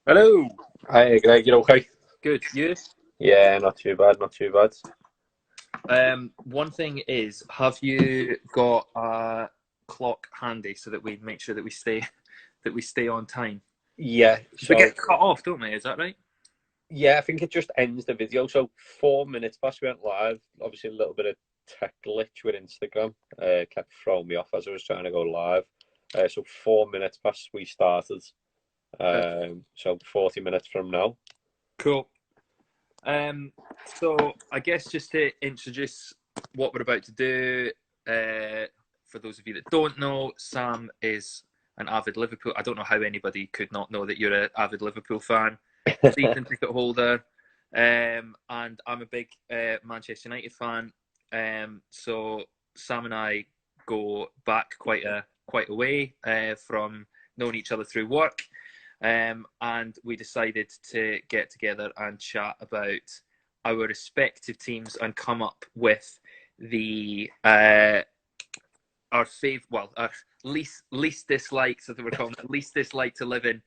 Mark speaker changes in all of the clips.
Speaker 1: Hello.
Speaker 2: Hi, Greg. You okay?
Speaker 1: Good. You?
Speaker 2: Yeah, not too bad, not too bad.
Speaker 1: One thing is, have you got a clock handy so that we make sure that we stay on time?
Speaker 2: Yeah,
Speaker 1: We
Speaker 2: so
Speaker 1: get cut off, don't we? Is that right?
Speaker 2: yeah, I think it just ends the video. So 4 minutes past we went live. Obviously, a little bit of tech glitch with Instagram. Kept throwing me off as I was trying to go live. So 4 minutes past we started.
Speaker 1: Perfect.
Speaker 2: So 40 minutes from now.
Speaker 1: Cool. Um, so I guess just to introduce what we're about to do, for those of you that don't know, Sam is an avid Liverpool. I don't know how anybody could not know that you're an avid Liverpool fan, season ticket holder, and I'm a big Manchester United fan. So Sam and I go back quite a way from knowing each other through work. And we decided to get together and chat about our respective teams and come up with the our least dislikes, as we're calling it, least dislike to live in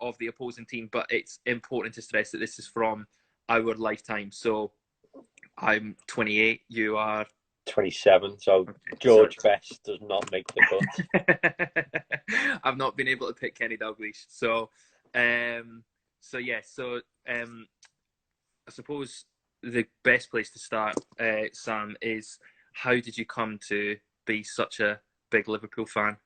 Speaker 1: of the opposing team. But it's important to stress that this is from our lifetime. So I'm 28. You are
Speaker 2: 27. So
Speaker 1: okay. Sorry.
Speaker 2: George Best does not make the cut.
Speaker 1: I've not been able to pick Kenny Dalglish. Um, so yeah. I suppose the best place to start, Sam, is how did you come to be such a big Liverpool fan?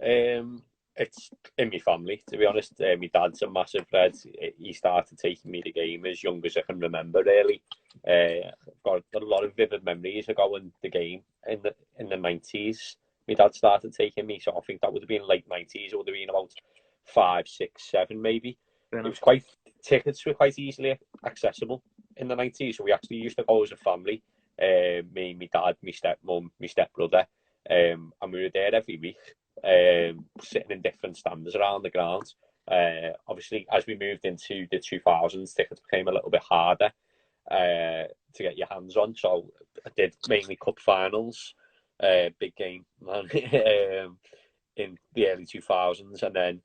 Speaker 2: Um, it's in my family, to be honest. My dad's a massive Red. He started taking me to game as young as I can remember. Really, I've got a lot of vivid memories of going to game in the '90s. My dad started taking me, so I think that would have been late '90s. It would have been about five, six, seven, maybe.
Speaker 1: Fair
Speaker 2: It was
Speaker 1: enough.
Speaker 2: quite Tickets were quite easily accessible in the '90s, so we actually used to go as a family. Me, my dad, my stepmom, my stepbrother, and we were there every week, sitting in different stands around the ground. Obviously, as we moved into the 2000s, tickets became a little bit harder to get your hands on. So I did mainly cup finals, big game, man, in the early 2000s, and then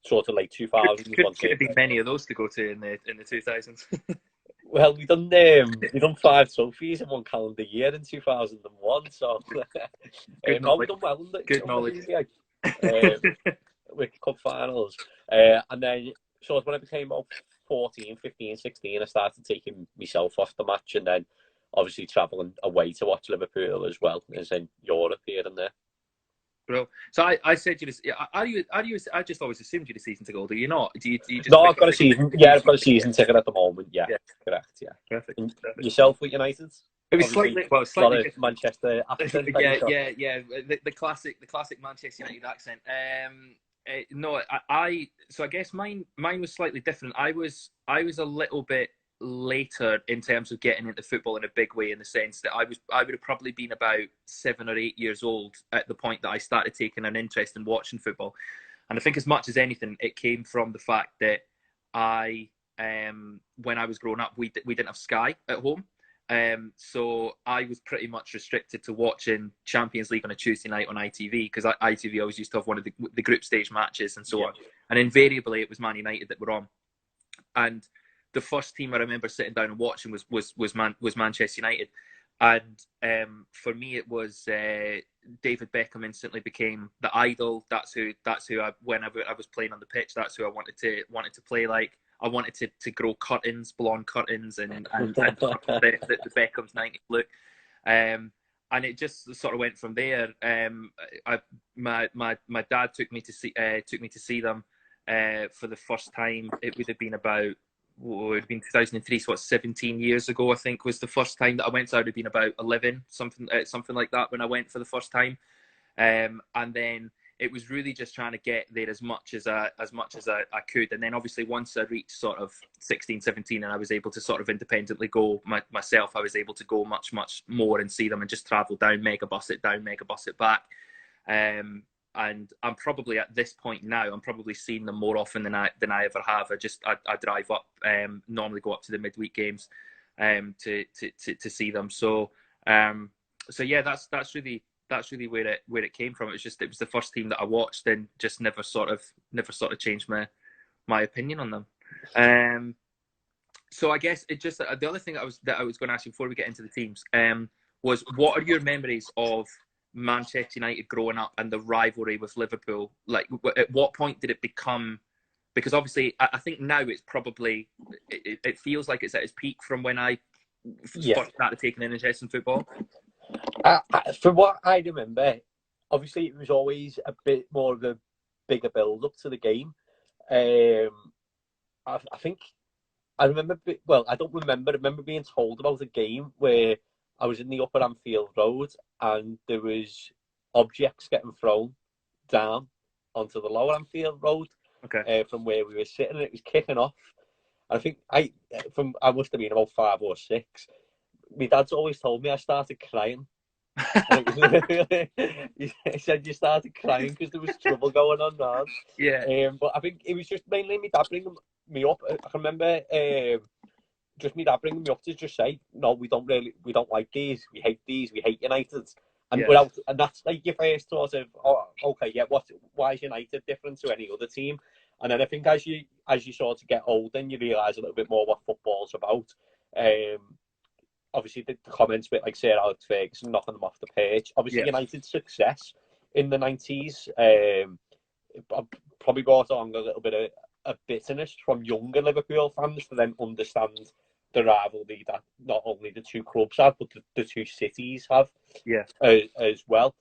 Speaker 2: sort of late
Speaker 1: Could,
Speaker 2: 2000s
Speaker 1: could
Speaker 2: once
Speaker 1: could
Speaker 2: it.
Speaker 1: have been many of those to go to in the 2000s.
Speaker 2: Well, we done five trophies in one calendar year in 2001, so
Speaker 1: Good
Speaker 2: no, we
Speaker 1: knowledge.
Speaker 2: done well
Speaker 1: Good
Speaker 2: done well
Speaker 1: knowledge.
Speaker 2: in the with cup finals. And then sort of when I became about 14, 15, 16, I started taking myself off the match, and then obviously travelling away to watch Liverpool as well as in Europe here and there.
Speaker 1: Bro, so I said you. Are you? I just always assumed you're a season ticket holder. You're not. Do you just
Speaker 2: No,
Speaker 1: pick
Speaker 2: I've
Speaker 1: up
Speaker 2: got a
Speaker 1: tickets
Speaker 2: season.
Speaker 1: if
Speaker 2: Yeah,
Speaker 1: you
Speaker 2: I've got
Speaker 1: see
Speaker 2: a
Speaker 1: them? Yeah,
Speaker 2: season ticket at the moment. Yeah,
Speaker 1: yeah.
Speaker 2: correct. Yeah.
Speaker 1: Perfect.
Speaker 2: And
Speaker 1: Perfect.
Speaker 2: yourself with United?
Speaker 1: It was
Speaker 2: Obviously, a lot
Speaker 1: slightly
Speaker 2: of
Speaker 1: different.
Speaker 2: Manchester accent. I
Speaker 1: Yeah,
Speaker 2: got.
Speaker 1: yeah, yeah. The classic Manchester United accent. No, so I guess mine was slightly different. I was a little bit later in terms of getting into football in a big way, in the sense that I would have probably been about 7 or 8 years old at the point that I started taking an interest in watching football. And I think as much as anything, it came from the fact that I when I was growing up, we didn't have Sky at home. So I was pretty much restricted to watching Champions League on a Tuesday night on ITV, because ITV always used to have one of the group stage matches and so
Speaker 2: Yeah.
Speaker 1: on. And invariably it was Man United that were on. And the first team I remember sitting down and watching was Manchester United. And for me, it was David Beckham instantly became the idol. That's who whenever I was playing on the pitch, that's who I wanted to play like. I wanted to grow curtains, blonde curtains, and the Beckham's 90s look. Um, and it just sort of went from there. My dad took me to see them for the first time. It would have been about it would have been 2003, so what, 17 years ago, I think, was the first time that I went. So I would have been about 11, something like that, when I went for the first time. And then it was really just trying to get there as much as I could. And then obviously once I reached sort of 16, 17, and I was able to sort of independently go myself, I was able to go much, much more and see them, and just travel down, mega bus it down, mega bus it back. And I'm probably at this point now, I'm probably seeing them more often than I ever have. I drive up, normally go up to the midweek games, to see them. So yeah, that's really where it came from. It was the first team that I watched, and just never sort of changed my opinion on them. So I guess it just the other thing that I was going to ask you before we get into the teams was, what are your memories of Manchester United growing up and the rivalry with Liverpool? Like, at what point did it become? Because obviously, I think now it's probably it feels like it's at its peak from when I first started taking an interest in football.
Speaker 2: From what I remember, obviously it was always a bit more of a bigger build up to the game. I think I remember. Well, I don't remember. I remember being told about a game where I was in the Upper Anfield Road and there was objects getting thrown down onto the Lower Anfield Road.
Speaker 1: Okay.
Speaker 2: From where we were sitting, and it was kicking off. And I think I must have been about 5 or 6. My dad's always told me I started crying. He said you started crying because there was trouble going on now.
Speaker 1: Yeah.
Speaker 2: But I think it was just mainly my dad bringing me up. I can remember just my dad bringing me up to just say, no, we don't like these. We hate these. We hate United. And and that's like your first sort of, oh, okay, yeah, why is United different to any other team? And then I think as you sort of get older and you realise a little bit more what football's about, obviously the comments with like Sir Alex Ferguson knocking them off the pitch. Obviously United's success in the 90s probably brought on a little bit of bitterness from younger Liverpool fans to then understand the rivalry that not only the two clubs have, but the two cities have as well.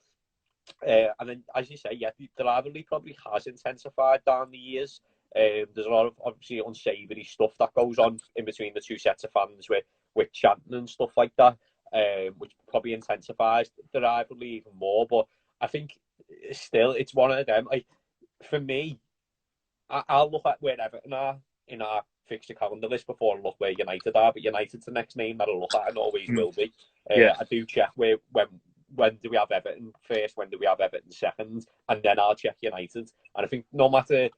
Speaker 2: And then, as you say, the rivalry probably has intensified down the years. There's a lot of obviously unsavoury stuff that goes on in between the two sets of fans with chanting and stuff like that, which probably intensifies the rivalry even more. But I think still it's one of them. Like, for me, I'll look at where Everton are in our fixture calendar list before I look where United are. But United's the next name that I'll look at and always will be. I do check when do we have Everton first, when do we have Everton second, and then I'll check United. And I think no matter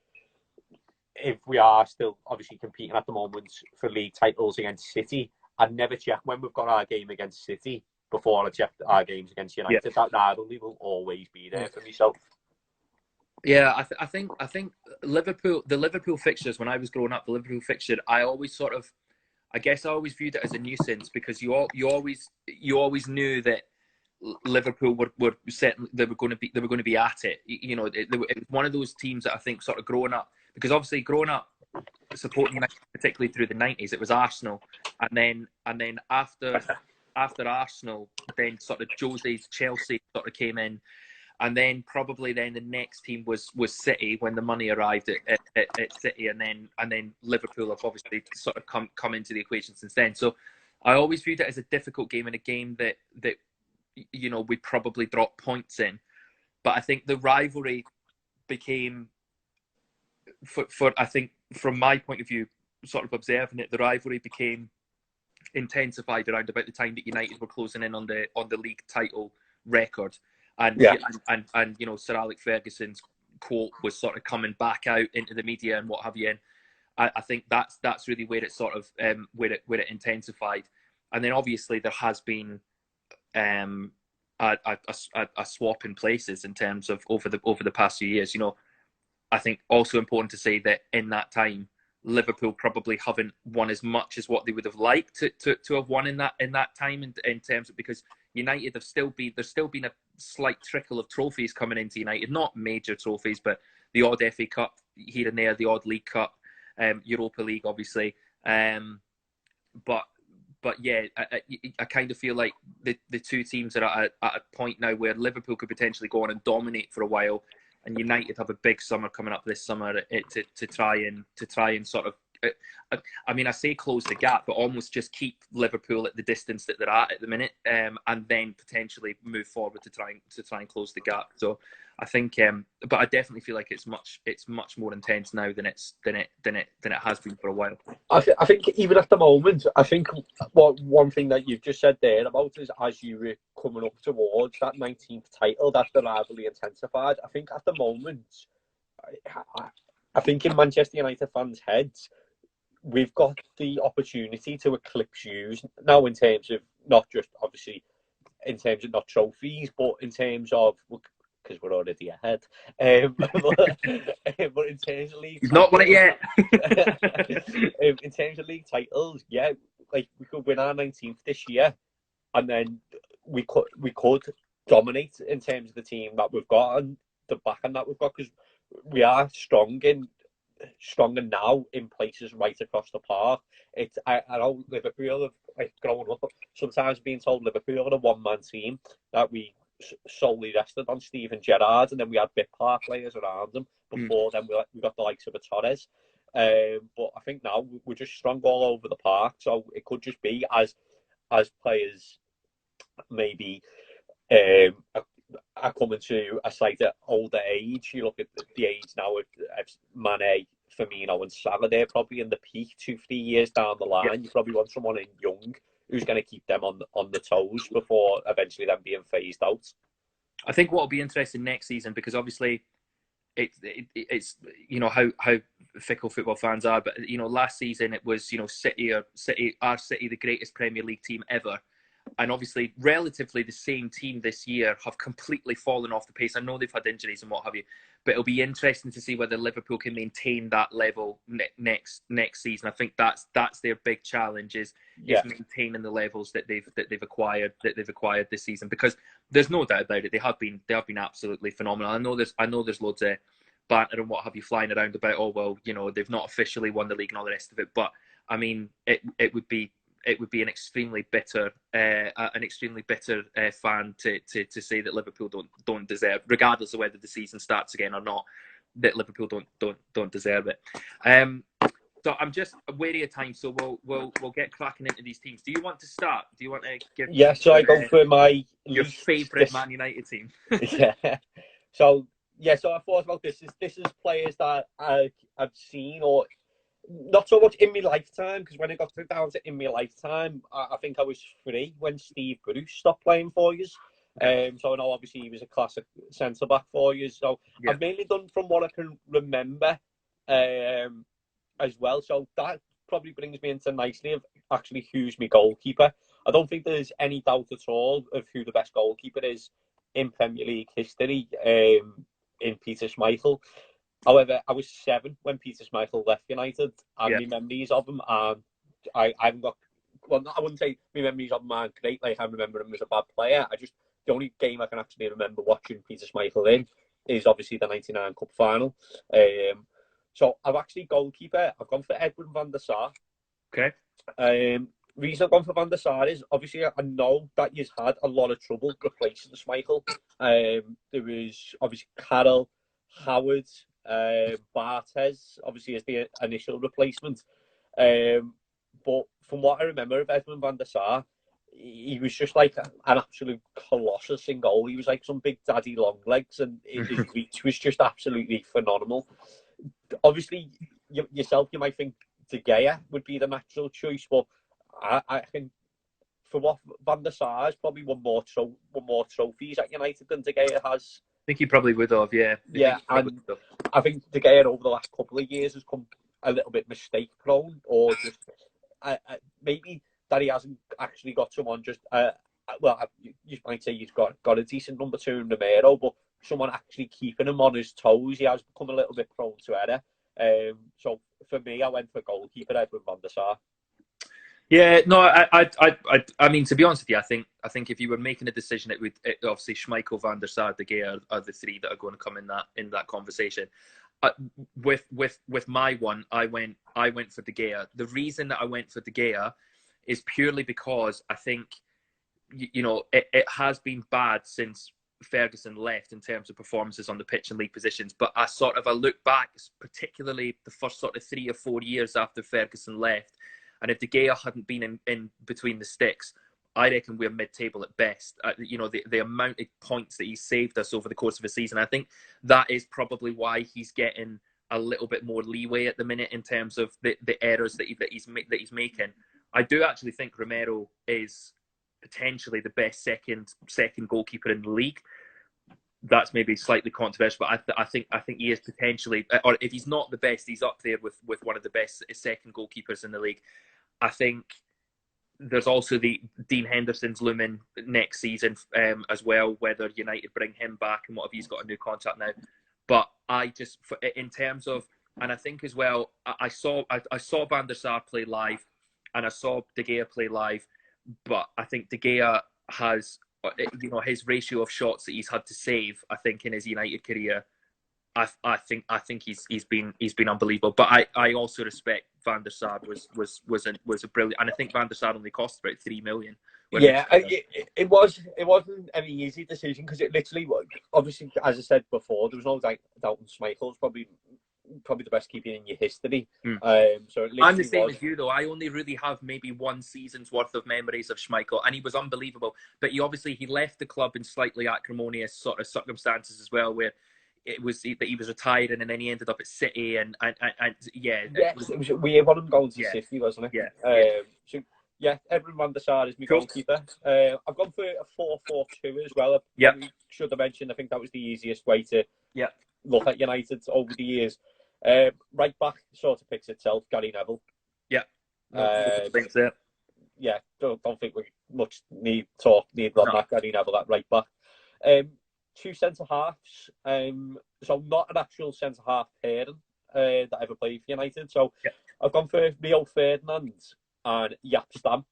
Speaker 2: if we are still obviously competing at the moment for league titles against City, I'd never check when we've got our game against City before I check our games against United. That rivalry will always be there for myself.
Speaker 1: Yeah, I think Liverpool, the Liverpool fixtures when I was growing up, the Liverpool fixture, I always viewed it as a nuisance because you always knew that Liverpool were certain they were going to be at it. You know, it was one of those teams that I think sort of growing up, because obviously growing up supporting United, particularly through the 90s, it was Arsenal, and then after Arsenal, then sort of Jose's Chelsea sort of came in. And then probably the next team was City when the money arrived at City, and then Liverpool have obviously sort of come into the equation since then. So I always viewed it as a difficult game and a game that you know we probably drop points in. But I think the rivalry became, for I think from my point of view, sort of observing it, the rivalry became intensified around about the time that United were closing in on the league title record. And you know, Sir Alex Ferguson's quote was sort of coming back out into the media and what have you. And I think that's really where it sort of where it intensified. And then obviously there has been a swap in places in terms of over the past few years. You know, I think also important to say that in that time, Liverpool probably haven't won as much as what they would have liked to have won in that time in terms of, because United there's still been a slight trickle of trophies coming into United, not major trophies, but the odd FA Cup here and there, the odd League Cup, Europa League, obviously. But yeah, I kind of feel like the two teams are at a point now where Liverpool could potentially go on and dominate for a while, and United have a big summer coming up this summer to try and sort of, I mean, I say close the gap, but almost just keep Liverpool at the distance that they're at the minute, and then potentially move forward to try and close the gap. So I think, but I definitely feel like it's much more intense now than it has been for a while.
Speaker 2: I think even at the moment, I think one thing that you've just said there about is as you were coming up towards that 19th title, that the rivalry intensified. I think at the moment, I think in Manchester United fans' heads, we've got the opportunity to eclipse you now in terms of not just obviously in terms of not trophies, but in terms of because we're already ahead. But in terms of league
Speaker 1: He's not won it
Speaker 2: titles,
Speaker 1: yet.
Speaker 2: in terms of league titles, yeah, like we could win our 19th this year, and then we could dominate in terms of the team that we've got and the backing that we've got, because we are stronger now in places right across the park. I know Liverpool have, like, growing up, sometimes being told Liverpool are a one-man team that we solely rested on Steven Gerrard, and then we had bit part players around them. Before then, we got the likes of a Torres. But I think now we're just strong all over the park. So it could just be as players maybe are coming to a slightly older age. You look at the age now of Mane, Firmino and Salah, they're probably in the peak 2-3 years down the line. Yep. You probably want someone in young who's going to keep them on the toes before eventually them being phased out.
Speaker 1: I think what will be interesting next season, because obviously it's you know how fickle football fans are, but you know last season it was, you know, City, the greatest Premier League team ever. And obviously, relatively the same team this year have completely fallen off the pace. I know they've had injuries and what have you, but it'll be interesting to see whether Liverpool can maintain that level next season. I think that's their big challenge is maintaining the levels that they've acquired this season, because there's no doubt about it. They have been absolutely phenomenal. I know there's loads of banter and what have you flying around about, oh well, you know, they've not officially won the league and all the rest of it, but I mean it would be an extremely bitter fan to say that Liverpool don't deserve, regardless of whether the season starts again or not, that Liverpool don't deserve it. So I'm just wary of time, so we'll get cracking into these teams. Do you want to start? Do you want to give?
Speaker 2: Yeah, so I go for
Speaker 1: your favourite Man United team.
Speaker 2: Yeah. So I thought about this. This is players that I've seen, or not so much in my lifetime, because when it got down to in my lifetime, I think I was 3 when Steve Bruce stopped playing for you. So I know obviously he was a classic centre back for you. So I've mainly done from what I can remember as well. So that probably brings me into nicely of actually who's my goalkeeper. I don't think there's any doubt at all of who the best goalkeeper is in Premier League history, in Peter Schmeichel. However, I was 7 when Peter Schmeichel left United, and my memories of him, and I haven't got, well, I wouldn't say my memories of him aren't great, like I remember him as a bad player. The only game I can actually remember watching Peter Schmeichel in is obviously the 99 Cup final. So I've actually goalkeeper, I've gone for Edwin van der Sar.
Speaker 1: Okay.
Speaker 2: Reason I've gone for Van der Sar is obviously I know that you've had a lot of trouble replacing Schmeichel. There was obviously Carroll, Howard, Barthez obviously as the initial replacement, but from what I remember of Edwin van der Sar, he was just like an absolute colossus in goal. He was like some big daddy long legs, and his reach was just absolutely phenomenal. Obviously yourself, you might think De Gea would be the natural choice, but I think for what Van der Sar has probably won more trophies at United than De Gea has.
Speaker 1: I think he probably would have, yeah.
Speaker 2: And I think De Gea over the last couple of years has come a little bit mistake prone, or just maybe that he hasn't actually got someone just you might say he's got a decent number 2 in Romero, but someone actually keeping him on his toes. He has become a little bit prone to error. So for me, I went for goalkeeper Edwin van der Sar.
Speaker 1: Yeah, no, I mean, to be honest with you, I think if you were making a decision, it would obviously Schmeichel, Van der Sar, De Gea are the 3 that are going to come in that conversation. With my one, I went for De Gea. The reason that I went for De Gea is purely because I think, you know, it has been bad since Ferguson left in terms of performances on the pitch and league positions. But I look back, particularly the first sort of 3 or 4 years after Ferguson left. And if De Gea hadn't been in between the sticks, I reckon we're mid-table at best. You know, the amount of points that he saved us over the course of a season, I think that is probably why he's getting a little bit more leeway at the minute in terms of the errors that he's making. I do actually think Romero is potentially the best second goalkeeper in the league. That's maybe slightly controversial, but I think he is potentially, or if he's not the best, he's up there with one of the best second goalkeepers in the league. I think there's also the Dean Henderson's looming next season as well, whether United bring him back and what if he's got a new contract now. But I just, in terms of, and I think as well, I saw Van der Sar play live, and I saw De Gea play live, but I think De Gea has, his ratio of shots that he's had to save, I think, in his United career, I think he's been unbelievable. But I also respect Van der Sar was a brilliant, and I think Van der Sar only cost about $3 million.
Speaker 2: Yeah, it wasn't an easy decision because it literally, obviously, as I said before, there was no doubt Schmeichel's probably the best keeper in your history. So
Speaker 1: I'm the same as you, though. I only really have maybe one season's worth of memories of Schmeichel, and he was unbelievable. But he left the club in slightly acrimonious sort of circumstances as well, where it was that he was retiring and then he ended up at City, and yeah.
Speaker 2: Yes, it was weird one of them going to City, wasn't it?
Speaker 1: Yeah.
Speaker 2: So yeah, Edwin van der Sar is my goalkeeper. I've gone for a 4-4-2 as well.
Speaker 1: Yeah.
Speaker 2: Should have mentioned, I think that was the easiest way to look at United over the years. Right back sort of picks itself, Gary Neville.
Speaker 1: Yeah. Thanks there.
Speaker 2: Yeah, don't think we much need on that, Gary Neville, that right back. Two centre halves, so not an actual centre half pairing that ever played for United. So I've gone for Rio Ferdinand and Jaap Stam.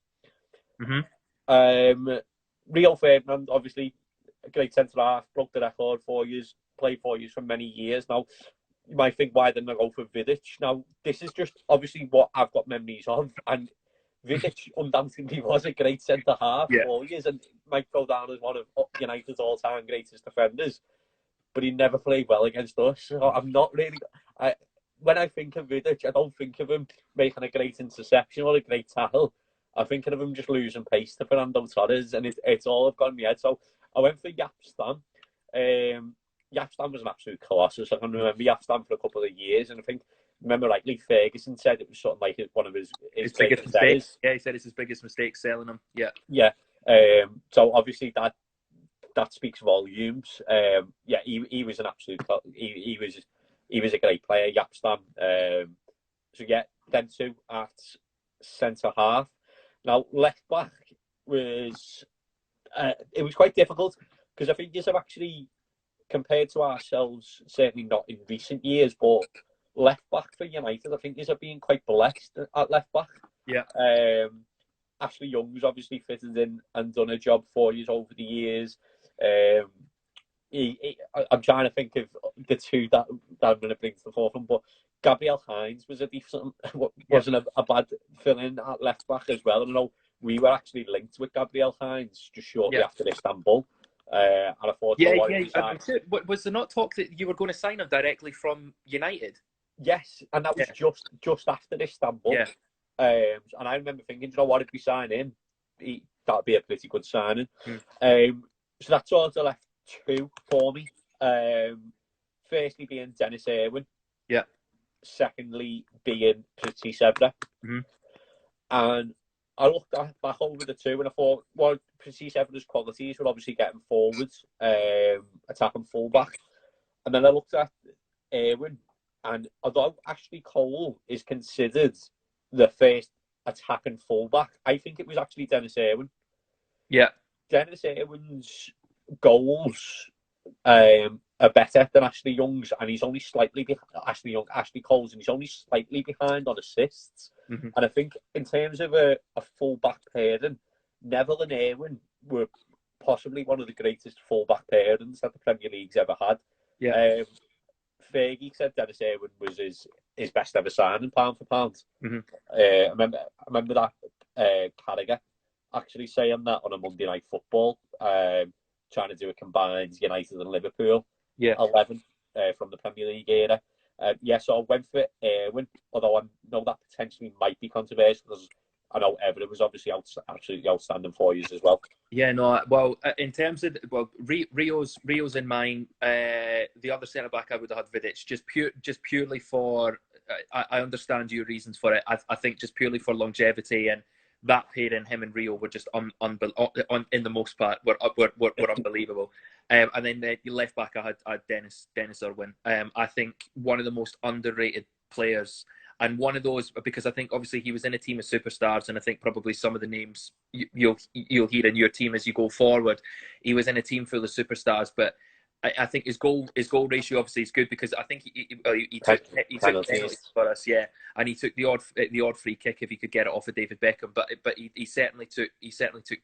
Speaker 2: Rio Ferdinand, obviously, a great centre half, broke the record 4 years, played 4 years for many years. Now, you might think, why didn't I go for Vidic? Now, this is just obviously what I've got memories of, and Vidic undoubtedly was a great centre half 4 years and might go down as one of United's all-time greatest defenders, but he never played well against us. So I'm not really. When I think of Vidic, I don't think of him making a great interception or a great tackle. I'm thinking of him just losing pace to Fernando Torres, and it's all I've got in my head. So I went for Jaap Stam. Jaap Stam was an absolute colossus. I can remember Jaap Stam for a couple of years, and remember rightly, Ferguson said it was sort of like one of his
Speaker 1: biggest mistakes. Yeah, he said it's his biggest mistake selling him. Yeah.
Speaker 2: Yeah. So obviously that speaks volumes. Yeah, he was an absolute. He was a great player, Jaap Stam. So yeah, then two at centre half. Now left back was it was quite difficult because I think you have actually, compared to ourselves, certainly not in recent years, but left back for United, I think you have been quite blessed at left back.
Speaker 1: Yeah.
Speaker 2: Ashley Young's obviously fitted in and done a job for you over the years. I'm trying to think of the two that I'm going to bring to the forefront, but Gabriel Hines was a decent, wasn't a bad fill-in at left back as well. I know we were actually linked with Gabriel Hines just shortly after Istanbul. And I thought,
Speaker 1: was there not talk that you were going to sign him directly from United?
Speaker 2: Yes, and that was just after Istanbul.
Speaker 1: Yeah.
Speaker 2: And I remember thinking, what, if we sign him, that'd be a pretty good signing. So that sort of left two for me. Firstly being Dennis Irwin.
Speaker 1: Yeah.
Speaker 2: Secondly being Patrice Evra. And I looked back over the two and I thought, well, Patrice Evra's qualities were obviously getting forwards, attacking fullback. And then I looked at Irwin, and although Ashley Cole is considered the first attacking fullback, I think it was actually Dennis Irwin.
Speaker 1: Yeah.
Speaker 2: Dennis Irwin's goals are better than Ashley Young's, and he's only slightly behind Ashley Cole's, and he's only slightly behind on assists. And I think in terms of a full-back pairing, Neville and Irwin were possibly one of the greatest full-back pairings that the Premier League's ever had.
Speaker 1: Yeah.
Speaker 2: Fergie said Dennis Irwin was his best ever signing, pound for pound. I remember that Carragher actually saying that on a Monday Night Football, trying to do a combined United and Liverpool 11 from the Premier League era. So I went for Irwin, although I know that potentially might be controversial because I know Everett was obviously absolutely outstanding for you as well.
Speaker 1: Yeah, no, well, in terms of, Rio's in mine. The other centre-back I would have had Vidic, just purely for, I understand your reasons for it. I think just purely for longevity, and that pairing, him and Rio, were just in the most part, were unbelievable. And then the left back, I had Dennis Irwin. I think one of the most underrated players. And one of those, because I think obviously he was in a team of superstars, and I think probably some of the names you'll hear in your team as you go forward. He was in a team full of superstars, but I think his goal ratio obviously is good, because I think he took penalties for us, yeah, and he took the odd free kick if he could get it off of David Beckham, but he certainly took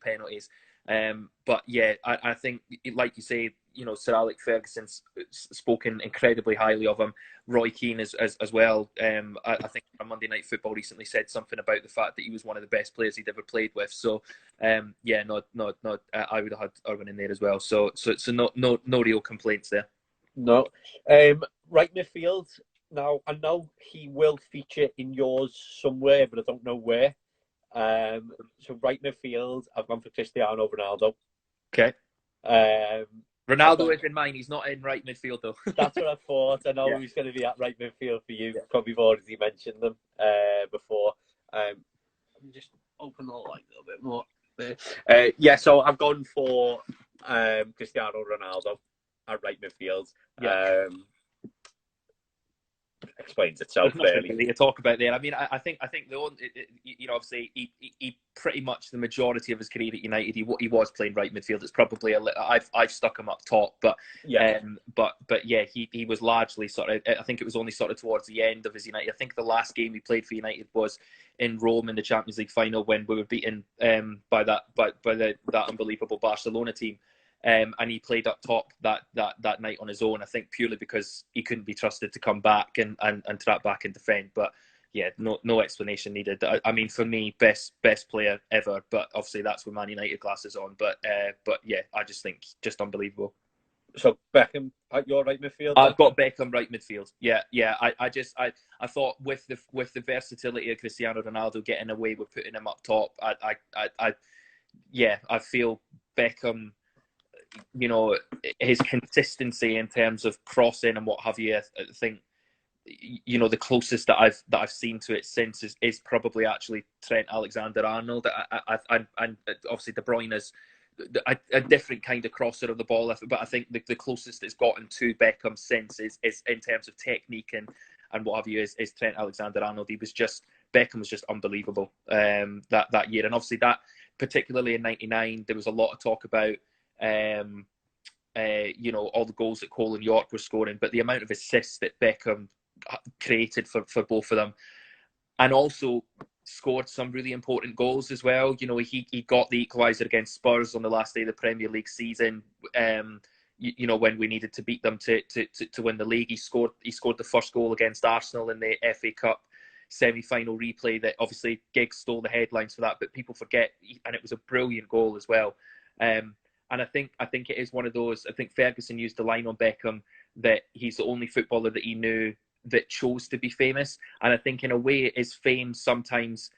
Speaker 1: penalties. But yeah, I think, like you say, Sir Alex Ferguson's spoken incredibly highly of him. Roy Keane as well. I think on Monday Night Football recently said something about the fact that he was one of the best players he'd ever played with. So yeah, I would have had Irwin in there as well. So no real complaints there.
Speaker 2: No. Right midfield. Now, I know he will feature in yours somewhere, but I don't know where. So right midfield, I've gone for Cristiano Ronaldo.
Speaker 1: Okay. Ronaldo is in mine. He's not in right midfield, though.
Speaker 2: That's what I thought. I know he's going to be at right midfield for you. Yeah. Probably already mentioned them before. Let me just open the light a little bit more. Yeah, so I've gone for Cristiano Ronaldo at right midfield. Yeah. Explains itself clearly.
Speaker 1: To talk about there. I mean, I think the only, obviously he pretty much the majority of his career at United he was playing right midfield. It's probably I've stuck him up top, but yeah, but yeah, he was largely sort of. I think it was only sort of towards the end of his United. I think the last game he played for United was in Rome in the Champions League final, when we were beaten by that unbelievable Barcelona team. And he played up top that night on his own, I think purely because he couldn't be trusted to come back and trap back and defend. But yeah, no explanation needed. I mean, for me, best player ever, but obviously that's with Man United glasses on. But yeah, I just think just unbelievable.
Speaker 2: So Beckham at your right midfield?
Speaker 1: I've got Beckham right midfield. Yeah. I thought with the versatility of Cristiano Ronaldo getting away with putting him up top, I feel Beckham, his consistency in terms of crossing and what have you, I think, the closest that I've seen to it since is probably actually Trent Alexander-Arnold. And obviously De Bruyne is a different kind of crosser of the ball, but I think the closest it's gotten to Beckham since is in terms of technique and what have you is Trent Alexander-Arnold. Beckham was just unbelievable that year, and obviously that particularly in '99 there was a lot of talk about all the goals that Cole and York were scoring, but the amount of assists that Beckham created for both of them, and also scored some really important goals as well. He got the equaliser against Spurs on the last day of the Premier League season. When we needed to beat them to win the league, he scored the first goal against Arsenal in the FA Cup semi-final replay. That obviously Giggs stole the headlines for that, but people forget, and it was a brilliant goal as well. And I think it is one of those. I think Ferguson used the line on Beckham that he's the only footballer that he knew that chose to be famous. And I think in a way, his fame sometimes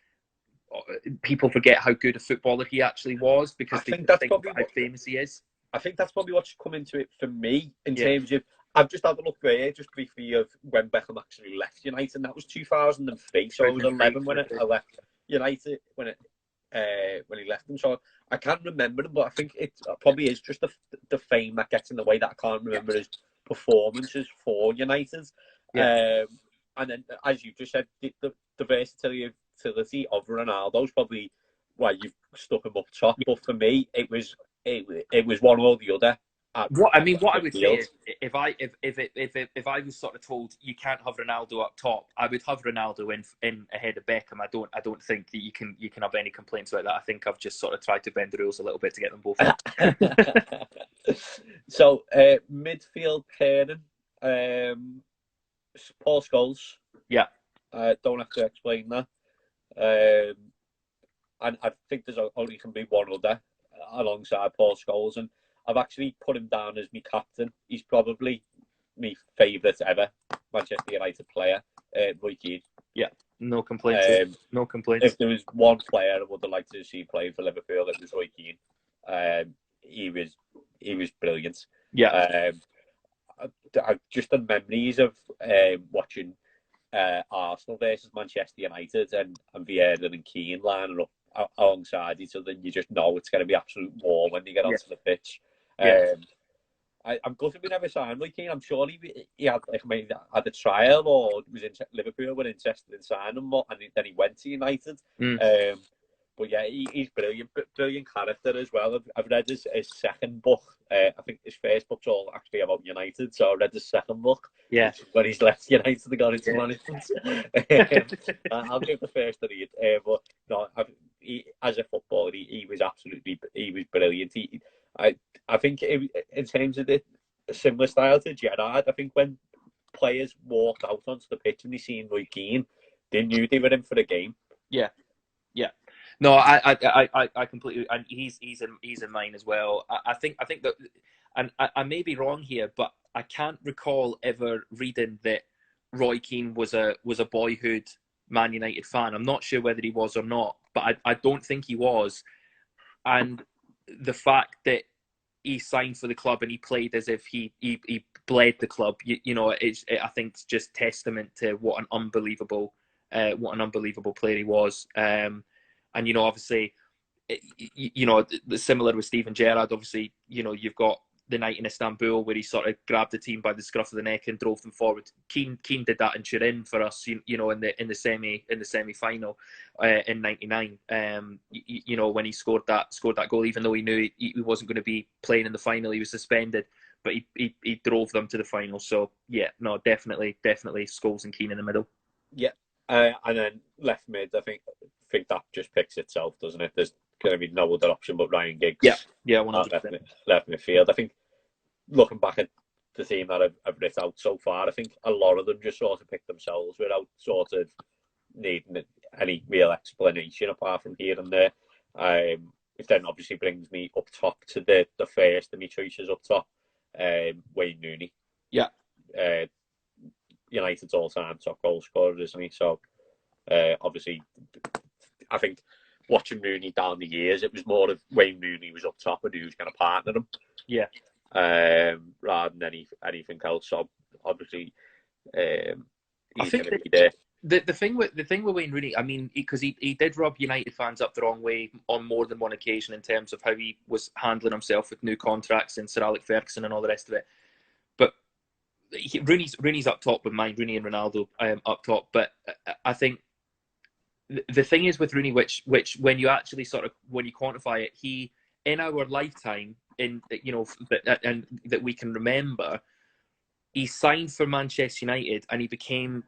Speaker 1: people forget how good a footballer he actually was, because they think how famous he is.
Speaker 2: I think that's probably what's come into it for me in terms of. I've just had a look there, just briefly, of when Beckham actually left United, and that was 2003. So I was 11 when I left United, when he left them. So I can't remember them, but I think it probably is just the fame that gets in the way, that I can't remember his performances for United. Yeah. And then, as you just said, the versatility of Ronaldo's probably why you've stuck him up top. But for me, it was one or the other.
Speaker 1: What I would say is, if I was sort of told you can't have Ronaldo up top, I would have Ronaldo in ahead of Beckham. I don't think that you can have any complaints about that. I think I've just sort of tried to bend the rules a little bit to get them both in.
Speaker 2: So midfield pairing, Paul Scholes.
Speaker 1: Yeah.
Speaker 2: Don't have to explain that. And I think there's only can be one other alongside Paul Scholes, and I've actually put him down as my captain. He's probably my favourite ever Manchester United player, Roy Keane.
Speaker 1: Yeah, no complaints. No complaints.
Speaker 2: If there was one player I would have liked to see playing for Liverpool, it was Roy Keane. He was brilliant.
Speaker 1: Yeah.
Speaker 2: I just the memories of watching Arsenal versus Manchester United and Vieira and Keane lining up alongside each other, and you just know it's going to be absolute war when they get onto the pitch. I'm gutted we never signed Roy Keane. I'm sure he had had a trial or was in Liverpool were interested in signing him, and then he went to United. But yeah, he's brilliant, brilliant character as well. I've read his second book. I think his first book's all actually about United, so I read his second book.
Speaker 1: Yeah,
Speaker 2: when he's left United and gone into management. I'll give the first to read. But no, as a footballer, he was brilliant. I think in terms of the similar style to Gerrard, I think when players walked out onto the pitch and they seen Roy Keane, they knew they were in for the game.
Speaker 1: Yeah. No, I completely, and he's in mine as well. I think that, and I may be wrong here, but I can't recall ever reading that Roy Keane was a boyhood Man United fan. I'm not sure whether he was or not, but I don't think he was. And the fact that he signed for the club and he played as if he bled the club, I think it's just testament to what an unbelievable player he was. And obviously, similar with Steven Gerrard. Obviously, you've got the night in Istanbul where he sort of grabbed the team by the scruff of the neck and drove them forward. Keane did that in Turin for us, in the semi final in '99. When he scored that goal, even though he knew he wasn't going to be playing in the final, he was suspended, but he drove them to the final. So yeah, no, definitely Scholes and Keane in the middle.
Speaker 2: Yeah, and then left mid, I think that just picks itself, doesn't it? There's going to be no other option but Ryan Giggs.
Speaker 1: Yeah, 100%.
Speaker 2: Left midfield. I think looking back at the team that I've written out so far, I think a lot of them just sort of picked themselves without sort of needing any real explanation apart from here and there. Which then obviously brings me up top to the first of my choices up top, Wayne Rooney.
Speaker 1: Yeah.
Speaker 2: United's all-time top goal scorer, isn't he? So obviously, I think watching Rooney down the years, it was more of Wayne Rooney was up top and who was going to partner him.
Speaker 1: Yeah.
Speaker 2: Rather than anything else. So obviously, he's going to be there.
Speaker 1: The thing with Wayne Rooney, I mean, because he did rub United fans up the wrong way on more than one occasion in terms of how he was handling himself with new contracts and Sir Alex Ferguson and all the rest of it. But Rooney's up top with mine, Rooney and Ronaldo up top. But I think the thing is with Rooney, which when you actually when you quantify it, he in our lifetime, and that we can remember, he signed for Manchester United and he became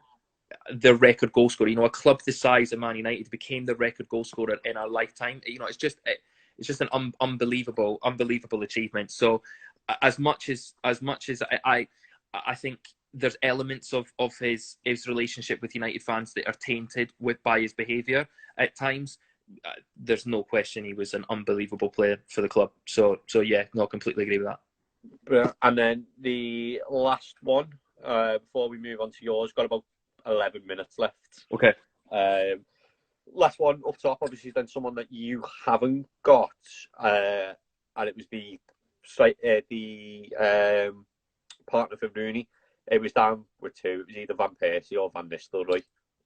Speaker 1: the record goal scorer. A club the size of Man United became the record goal scorer in our lifetime. It's just an unbelievable achievement. So as much as I think there's elements of his relationship with United fans that are tainted by his behaviour at times. There's no question he was an unbelievable player for the club. So yeah, no, completely agree with
Speaker 2: that. And then the last one, before we move on to yours, got about 11 minutes left.
Speaker 1: Okay.
Speaker 2: Last one up top, obviously, then someone that you haven't got, and it was the partner for Rooney. It was down with two. It was either Van Persie or Van Nistelrooy.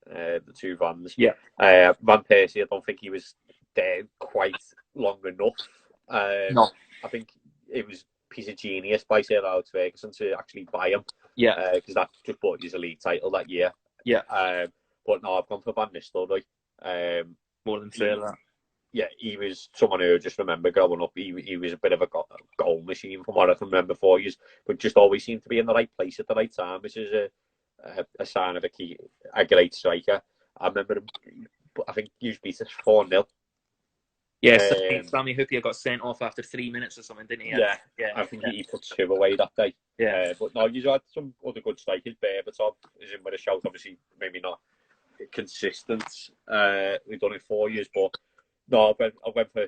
Speaker 2: The two Vans.
Speaker 1: Yeah.
Speaker 2: Van Persie, I don't think he was there quite long enough.
Speaker 1: No.
Speaker 2: I think it was a piece of genius by Sir Alex Ferguson to actually buy him.
Speaker 1: Yeah.
Speaker 2: Because that just bought his league title that year.
Speaker 1: Yeah.
Speaker 2: But no, I've gone for Van Nistelrooy.
Speaker 1: More than fair that.
Speaker 2: Yeah, he was someone who I just remember growing up. He was a bit of a goal machine from what I can remember for years, but just always seemed to be in the right place at the right time, which is a sign of a great striker. I remember him, I think he beat us 4-0.
Speaker 1: Yeah, Sammy Hupia got sent off after 3 minutes or something, didn't he?
Speaker 2: Yeah. I think he put 2 away that day.
Speaker 1: Yeah.
Speaker 2: But no, you've had some other good strikers. Berbatov is in with a shout, obviously, maybe not consistent. We've done it 4 years, but no, I went for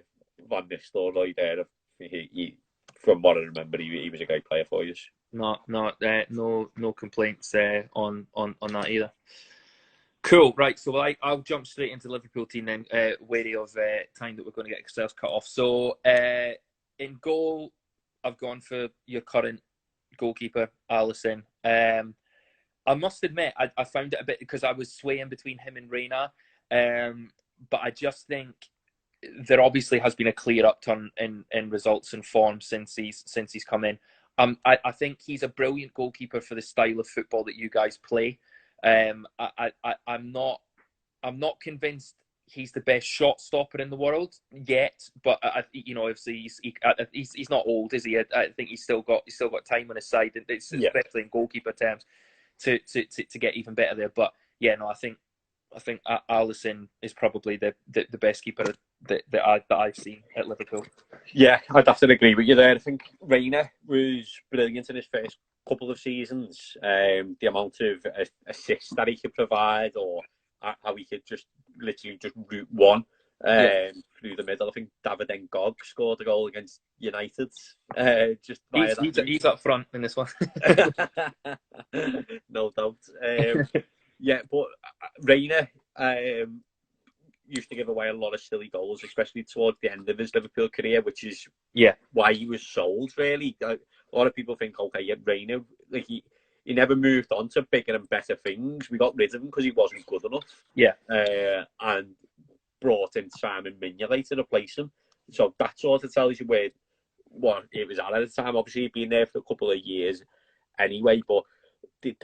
Speaker 2: Van Nistelrooy there. He, from what I remember, he was a great player for you.
Speaker 1: No complaints on that either. Cool, right. So I'll jump straight into the Liverpool team then, wary of time that we're going to get ourselves cut off. So in goal, I've gone for your current goalkeeper, Alisson. I must admit, I found it a bit because I was swaying between him and Reina, but I just think there obviously has been a clear upturn in results and form since he's come in. I think he's a brilliant goalkeeper for the style of football that you guys play. I'm not convinced he's the best shot stopper in the world yet, but obviously he's not old, is he? I think he's still got time on his side, and especially in goalkeeper terms, to get even better there. But yeah, no, I think Alisson is probably the best keeper that I've seen at Liverpool.
Speaker 2: Yeah, I'd have to agree with you there. I think Reina was brilliant in his first couple of seasons. The amount of assists that he could provide, or how he could just literally just route one through the middle. I think David Ngog scored a goal against United. Just via
Speaker 1: he's up front in this one.
Speaker 2: No doubt. Yeah, but Reina used to give away a lot of silly goals, especially towards the end of his Liverpool career, which is why he was sold, really. A lot of people think, okay, yeah, Reina, like he never moved on to bigger and better things. We got rid of him because he wasn't good enough.
Speaker 1: Yeah.
Speaker 2: And brought in Simon Mignolet to replace him. So that sort of tells you where what it was at the time. Obviously, he'd been there for a couple of years anyway, but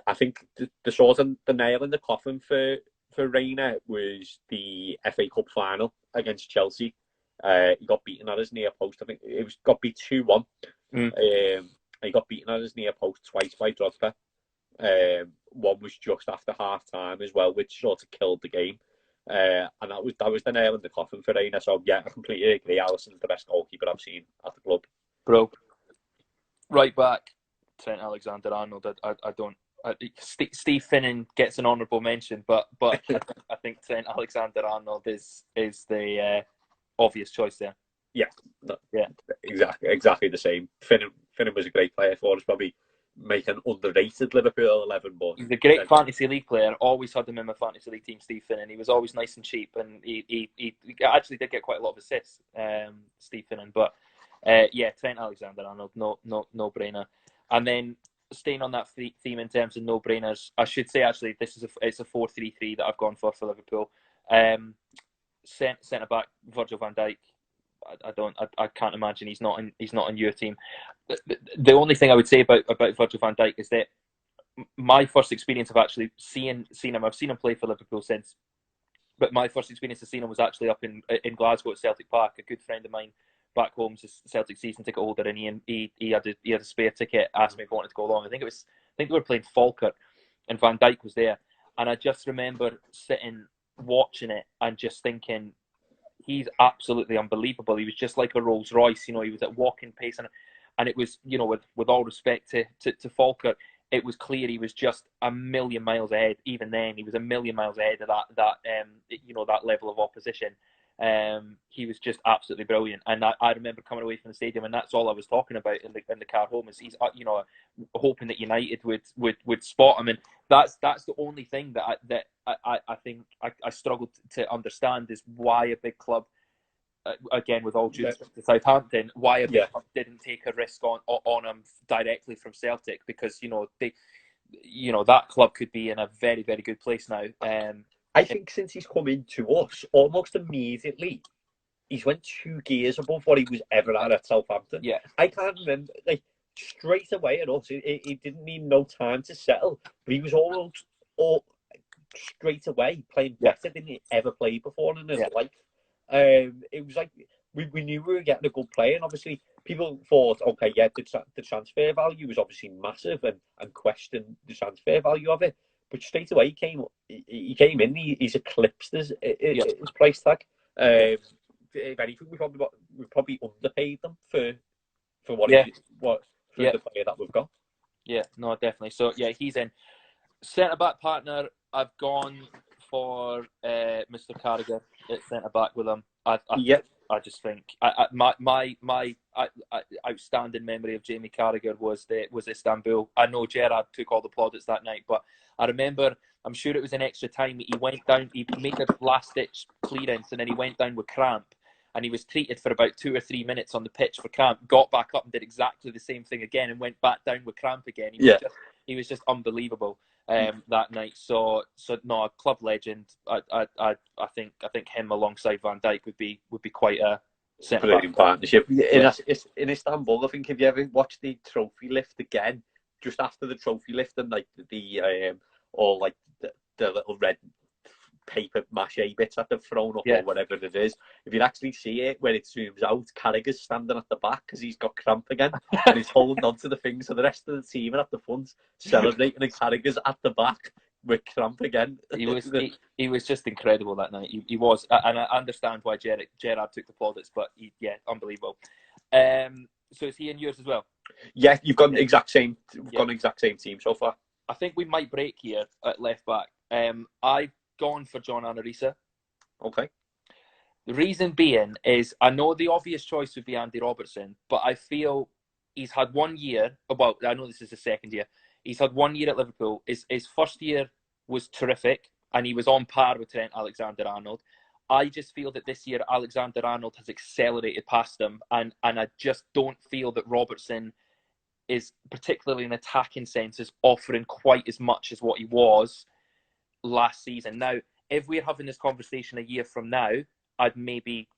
Speaker 2: I think the sort of the nail in the coffin for Reina was the FA Cup final against Chelsea. He got beaten at his near post. I think it got beat 2-1. He got beaten at his near post twice by Drogba. One was just after half time as well, which sort of killed the game. And that was the nail in the coffin for Reina. So yeah, I completely agree. Alisson's the best goalkeeper I've seen at the club.
Speaker 1: Bro, right back, Trent Alexander-Arnold. I don't. Steve Finnan gets an honourable mention, but I think Trent Alexander-Arnold is the obvious choice there.
Speaker 2: Yeah, exactly the same. Finnan was a great player for us. Probably make an underrated Liverpool 11, but
Speaker 1: he's a great fantasy league player. Always had him in my fantasy league team, Steve Finnan. He was always nice and cheap, and he actually did get quite a lot of assists, Steve Finnan. But Trent Alexander-Arnold, no brainer. And then staying on that theme in terms of no brainers, I should say actually it's a 4-3-3 that I've gone for Liverpool. Centre back Virgil van Dijk. I can't imagine he's not on your team. The only thing I would say about Virgil van Dijk is that my first experience of actually seeing him, I've seen him play for Liverpool since, but my first experience of seeing him was actually up in Glasgow at Celtic Park. A good friend of mine back home's a Celtic season ticket holder, and he had a spare ticket. Asked me if I wanted to go along. I think they were playing Falkirk, and Van Dijk was there, and I just remember sitting watching it and just thinking, he's absolutely unbelievable. He was just like a Rolls Royce, he was at walking pace, and it was, with all respect to Falkirk, it was clear he was just a million miles ahead. Even then, he was a million miles ahead of that level of opposition. He was just absolutely brilliant, and I remember coming away from the stadium, and that's all I was talking about in the car home. Is he's hoping that United would spot him, and that's the only thing that I think I struggled to understand is why a big club, again with all due respect to Southampton, why a big club didn't take a risk on him directly from Celtic, because that club could be in a very, very good place now.
Speaker 2: I think since he's come into us, almost immediately, he's went 2 gears above what he was ever at Southampton.
Speaker 1: Yeah,
Speaker 2: I can't remember, straight away at us, he didn't need no time to settle, but he was almost straight away playing better than he ever played before in his life. It was like we knew we were getting a good player, and obviously people thought, okay, the transfer value was obviously massive, and questioned the transfer value of it. But straight away he came in. He's eclipsed his price tag. If anything, we probably underpaid them for the player that we've got.
Speaker 1: Yeah, no, definitely. So he's in. Centre back partner, I've gone for Mr. Carragher at centre back with him. I just think my outstanding memory of Jamie Carragher was Istanbul. I know Gerrard took all the plaudits that night, but I remember, I'm sure it was in extra time, he went down, he made a last ditch clearance, and then he went down with cramp, and he was treated for about 2 or 3 minutes on the pitch for cramp, got back up and did exactly the same thing again, and went back down with cramp again. He was just unbelievable that night. So no, a club legend. I think him alongside Van Dijk would be quite
Speaker 2: Brilliant partnership. In Istanbul, I think, have you ever watched the trophy lift again? Just after the trophy lift and like the all like the little red paper mache bits that they've thrown up or whatever it is. If you actually see it when it zooms out, Carragher's standing at the back because he's got cramp again and he's holding on to the thing. So the rest of the team are at the front celebrating and Carragher's at the back with cramp again.
Speaker 1: He was just incredible that night. He was, and I understand why Gerrard took the plaudits, but unbelievable. So is he in yours as well?
Speaker 2: Yeah, you've got the exact same. We've got an exact same team so far.
Speaker 1: I think we might break here at left back. I've gone for John Arisa.
Speaker 2: Okay.
Speaker 1: The reason being is I know the obvious choice would be Andy Robertson, but I feel he's had 1 year. Well, I know this is his second year. He's had 1 year at Liverpool. His first year was terrific, and he was on par with Trent Alexander-Arnold. I just feel that this year Alexander-Arnold has accelerated past him, and I just don't feel that Robertson is, particularly in attacking sense, is offering quite as much as what he was last season. Now, if we're having this conversation a year from now, I'd maybe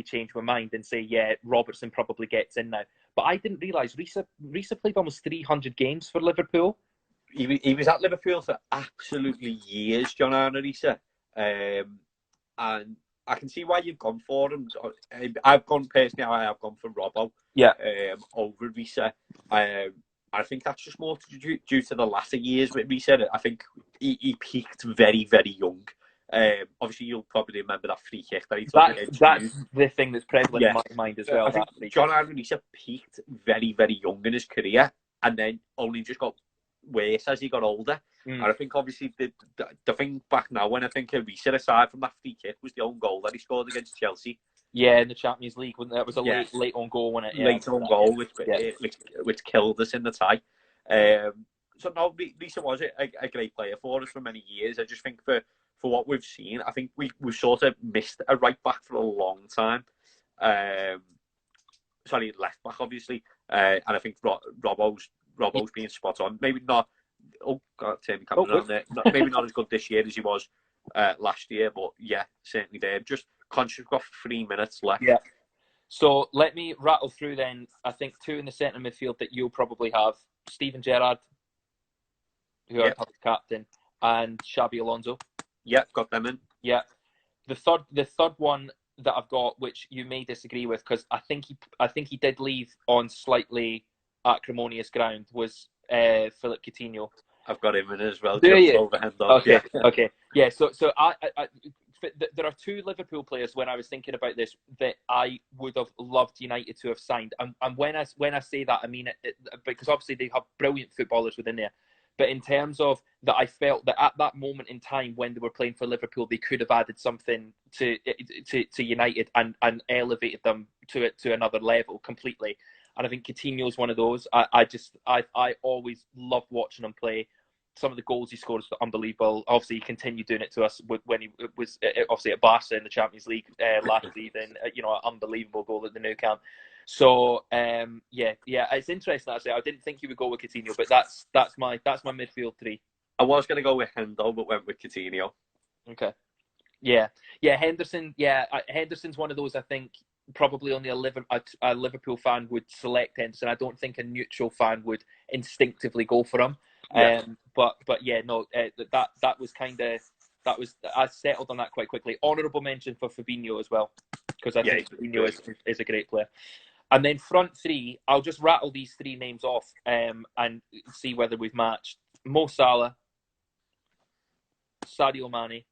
Speaker 1: change my mind and say, yeah, Robertson probably gets in now. But I didn't realise Risa played almost 300 games for Liverpool.
Speaker 2: He was at Liverpool for absolutely years, John Arisa. And I can see why you've gone for him. I've gone for Robbo.
Speaker 1: Yeah.
Speaker 2: Over Risa. I think that's just more due to the latter years with Risa. I think he peaked very, very young. Obviously, you'll probably remember that free kick that he took.
Speaker 1: That's the thing that's prevalent in my mind as well.
Speaker 2: I think John Arisa peaked very, very young in his career, and then only just got worse as he got older. And I think obviously the thing back now when I think of Risa, aside from that free kick, was the own goal that he scored against Chelsea.
Speaker 1: Yeah, in the Champions League, wasn't it? It was a late on goal, wasn't it?
Speaker 2: Late on goal, which killed us in the tie. So no, Risa was a great player for us for many years. I just think for what we've seen, I think we've sort of missed a right back for a long time. Sorry, left back obviously, and I think Robbo's being spot on. Maybe not. Oh God, turn me camera around there. Maybe not as good this year as he was last year, but yeah, certainly there. Just conscious, we've got 3 minutes left.
Speaker 1: Yeah. So let me rattle through then. I think 2 in the centre midfield that you'll probably have: Steven Gerrard, who I have as captain, and Xabi Alonso.
Speaker 2: Yeah, got them in.
Speaker 1: Yeah. The third one that I've got, which you may disagree with, because I think he did leave on slightly acrimonious ground, was Philip Coutinho.
Speaker 2: I've got him in as well.
Speaker 1: Do you?
Speaker 2: Okay.
Speaker 1: Okay. Yeah. So I there are 2 Liverpool players when I was thinking about this that I would have loved United to have signed, and when I say that, I mean it because obviously they have brilliant footballers within there. But in terms of that, I felt that at that moment in time when they were playing for Liverpool, they could have added something to United and elevated them to another level completely. And I think Coutinho is one of those. I always loved watching him play. Some of the goals he scored was unbelievable. Obviously, he continued doing it to us when he was obviously at Barca in the Champions League last season. An unbelievable goal at the Nou Camp. So it's interesting actually. I didn't think he would go with Coutinho, but that's my midfield 3.
Speaker 2: I was going to go with Hendo, but went with Coutinho.
Speaker 1: Okay. Yeah. Henderson. Yeah, Henderson's one of those. I think probably only a Liverpool fan would select Henderson. I don't think a neutral fan would instinctively go for him. Yeah. But yeah, no. That was I settled on that quite quickly. Honourable mention for Fabinho as well, because I think Fabinho is a great player. And then front 3, I'll just rattle these 3 names off and see whether we've matched. Mo Salah, Sadio Mane,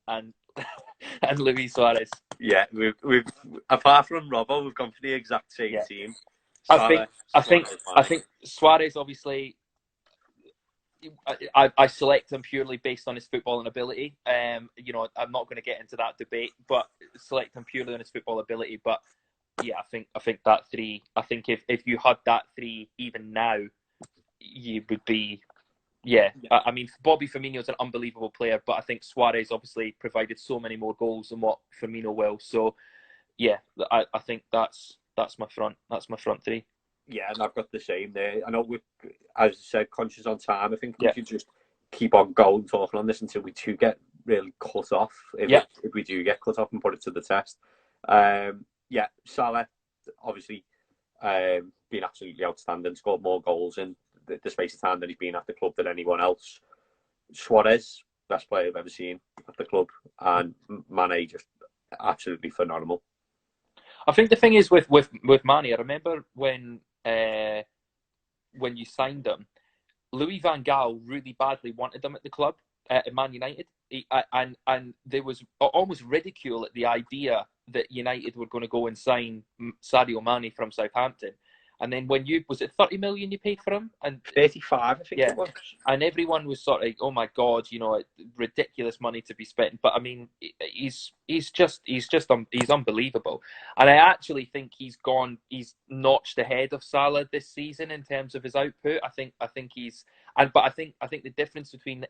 Speaker 1: and Luis Suarez.
Speaker 2: Yeah, we've apart from Robbo, we've gone for the exact same team.
Speaker 1: I think Suarez obviously. I select him purely based on his footballing ability. I'm not going to get into that debate, but select him purely on his football ability. But yeah, I think that 3. I think if you had that 3 even now, you would be. Yeah. I mean, Bobby Firmino is an unbelievable player, but I think Suarez obviously provided so many more goals than what Firmino will. So yeah, I think that's my front. That's my front 3.
Speaker 2: Yeah, and I've got the same there. I know as I said, conscious on time. I think we should just keep on going talking on this until we do get really cut off. If we do get cut off and put it to the test. Yeah, Salah, obviously, been absolutely outstanding, scored more goals in the space of time that he's been at the club than anyone else. Suarez, best player I've ever seen at the club, and Mane, just absolutely phenomenal.
Speaker 1: I think the thing is with Manny, I remember when you signed him, Louis van Gaal really badly wanted him at the club at Man United. And there was almost ridicule at the idea that United were going to go and sign Sadio Mane from Southampton. And then was it 30 million you paid for him? And
Speaker 2: 35, I think it was.
Speaker 1: And everyone was sort of like, oh my God, ridiculous money to be spent. But I mean, he's unbelievable. And I actually think he's notched ahead of Salah this season in terms of his output. I think but I think the difference between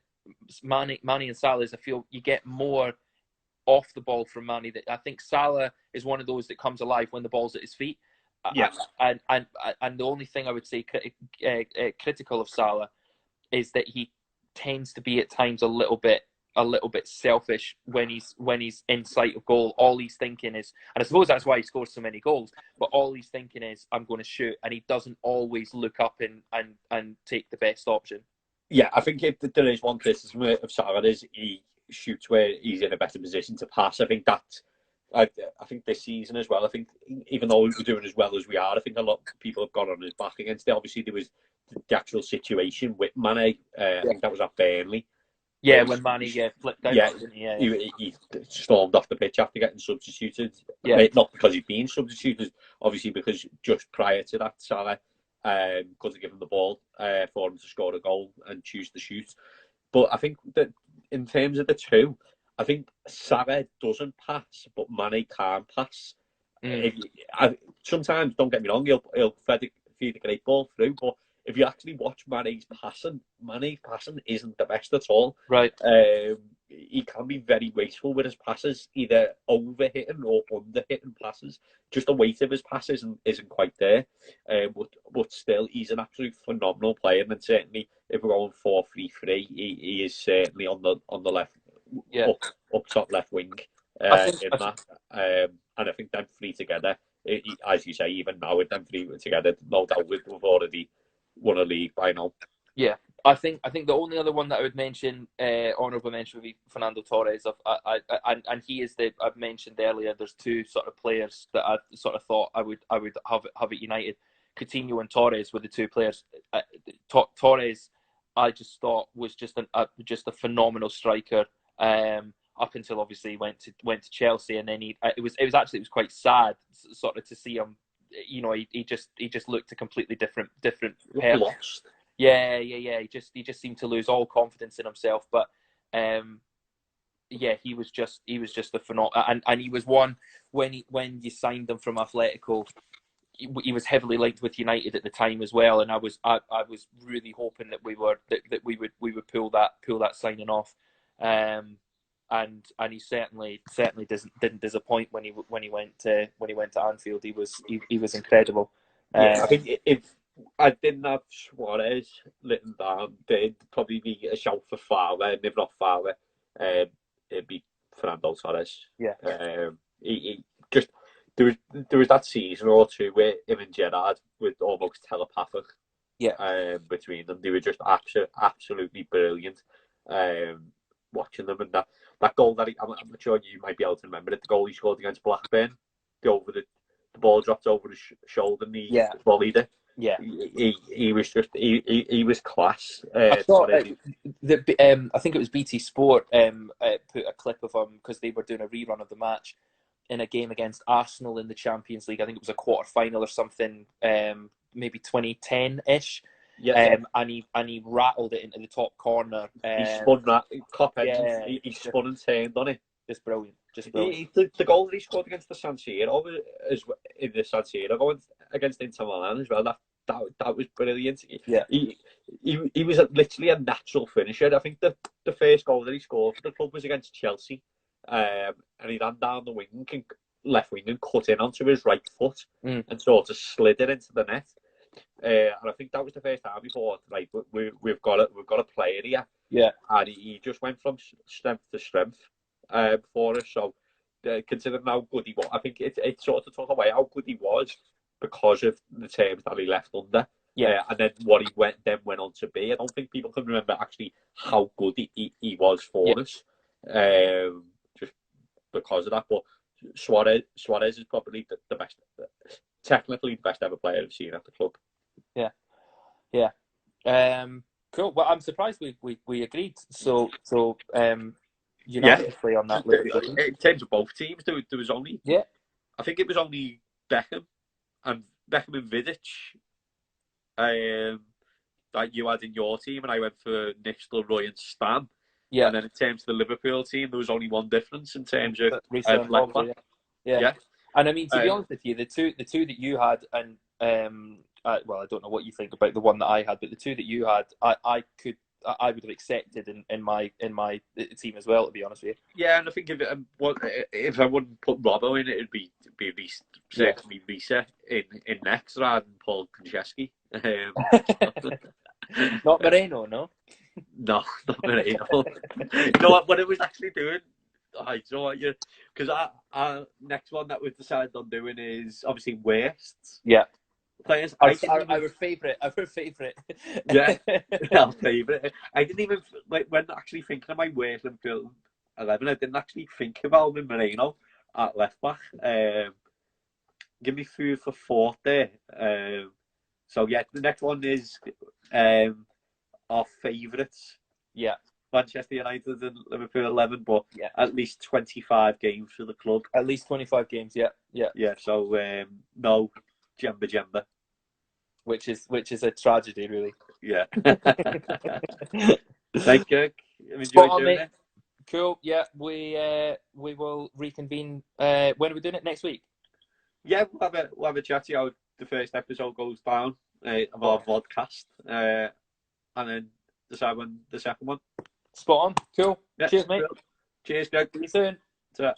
Speaker 1: Mane and Salah is I feel you get more off the ball from Mane. That I think Salah is one of those that comes alive when the ball's at his feet.
Speaker 2: Yeah.
Speaker 1: And the only thing I would say critical of Salah is that he tends to be at times a little bit selfish when he's in sight of goal. All he's thinking is, and I suppose that's why he scores so many goals, but all he's thinking is, I'm going to shoot, and he doesn't always look up and take the best option.
Speaker 2: Yeah, I think if there is one criticism of Salah is he shoots where he's in a better position to pass. I think this season as well, I think even though we're doing as well as we are, I think a lot of people have gone on his back against it. Obviously, there was the actual situation with Mane. I think that was at Burnley.
Speaker 1: Yeah, when Mane flipped out.
Speaker 2: Yeah, he stormed off the pitch after getting substituted.
Speaker 1: Yeah.
Speaker 2: Not because he'd been substituted, obviously because just prior to that, Salah could have given the ball for him to score a goal and choose to shoot. But I think that in terms of the two, I think Salah doesn't pass, but Mane can pass. Sometimes, don't get me wrong, he'll feed a great ball through, but if you actually watch Mane's passing isn't the best at all.
Speaker 1: Right.
Speaker 2: He can be very wasteful with his passes, either over hitting or under hitting passes. Just the weight of his passes isn't quite there. But still, he's an absolute phenomenal player, and certainly if we're going 4-3-3, he is certainly on the left.
Speaker 1: Yeah.
Speaker 2: Up top left wing and I think them three together, as you say, even now with them three together, no doubt we've already won a league by now.
Speaker 1: Yeah, I think the only other one that I would mention, honourable mention, would be Fernando Torres. And he is I've mentioned earlier. There's two sort of players that I sort of thought I would have at United. Coutinho and Torres were the two players. Torres, I just thought was just a phenomenal striker. Up until obviously he went to Chelsea, and then it was quite sad sort of to see him. He just looked a completely different
Speaker 2: Lost.
Speaker 1: Yeah. He just seemed to lose all confidence in himself. But he was just a phenomenal, and he was one when you signed him from Atletico. He was heavily linked with United at the time as well, and I was really hoping that we would pull that signing off. And he certainly didn't disappoint when he went to Anfield. He was incredible.
Speaker 2: I think if I didn't have Suarez written down, it'd probably be a shout for Fowler, and if not Fowler, it'd be Fernando Torres.
Speaker 1: Yeah.
Speaker 2: He just there was that season or two where him and Gerrard were almost telepathic.
Speaker 1: Yeah.
Speaker 2: Between them, they were just absolutely brilliant. Watching them, and that goal that I'm not sure you might be able to remember it. The goal he scored against Blackburn, the ball dropped over his shoulder and he volleyed it.
Speaker 1: Yeah,
Speaker 2: he was just he was class.
Speaker 1: I thought I think it was BT Sport put a clip of him because they were doing a rerun of the match in a game against Arsenal in the Champions League. I think it was a quarter final or something, maybe 2010-ish.
Speaker 2: Yeah.
Speaker 1: And he rattled it into the top corner.
Speaker 2: He spun that cop edge. He spun and turned on it.
Speaker 1: Just brilliant.
Speaker 2: The goal that he scored against the San Siro, in the San Siro, going against Inter Milan as well. That was brilliant.
Speaker 1: Yeah.
Speaker 2: He was literally a natural finisher. I think the first goal that he scored for the club was against Chelsea, and he ran down the left wing and cut in onto his right foot and sort of slid it into the net. And I think that was the first time we thought, right, we've got a player here.
Speaker 1: Yeah.
Speaker 2: And he just went from strength to strength for us. So considering how good he was. I think it sort of took away how good he was because of the terms that he left under.
Speaker 1: Yeah.
Speaker 2: And then what he went on to be. I don't think people can remember actually how good he was for us, just because of that. But Suarez is probably the best, technically the best ever player I've seen at the club.
Speaker 1: Yeah. Cool. Well, I'm surprised we agreed so unanimously on that.
Speaker 2: In terms of both teams, there was only I think it was only Beckham and Vidic that you had in your team, and I went for Nixtel, Roy, and Stam.
Speaker 1: Yeah.
Speaker 2: And then in terms of the Liverpool team, there was only one difference in terms of
Speaker 1: left back. Yeah. And I mean, to be honest with you, the two that you had, and well, I don't know what you think about the one that I had, but the two that you had, I would have accepted in my team as well, to be honest with you.
Speaker 2: Yeah, and I think if I wouldn't put Robbo in, it'd be certainly Risa in next rather than Paul Konchesky.
Speaker 1: Not Moreno, no.
Speaker 2: No, not Moreno. You know what it was actually doing? Because our next one that we've decided on doing is obviously wastes.
Speaker 1: Yeah.
Speaker 2: Players.
Speaker 1: Our favourite.
Speaker 2: Yeah, our favourite. I didn't even when actually thinking of my worst Liverpool 11. I didn't actually think of Alvin Moreno at left back. Give me food for thought there. So yeah, the next one is our favourites.
Speaker 1: Yeah.
Speaker 2: Manchester United and Liverpool 11, but at least 25 games for the club.
Speaker 1: At least 25 games, yeah.
Speaker 2: Yeah, so no Jemba.
Speaker 1: Which is a tragedy, really.
Speaker 2: Yeah. Thank you. I've enjoyed doing it.
Speaker 1: Cool. Yeah, we will reconvene. When are we doing it? Next week?
Speaker 2: Yeah, we'll have a chat to how the first episode goes down of our podcast, and then decide when the second one.
Speaker 1: Spot on. Cool. Yeah, cheers, mate.
Speaker 2: Cheers, Greg.
Speaker 1: See you soon.
Speaker 2: Ta-ra.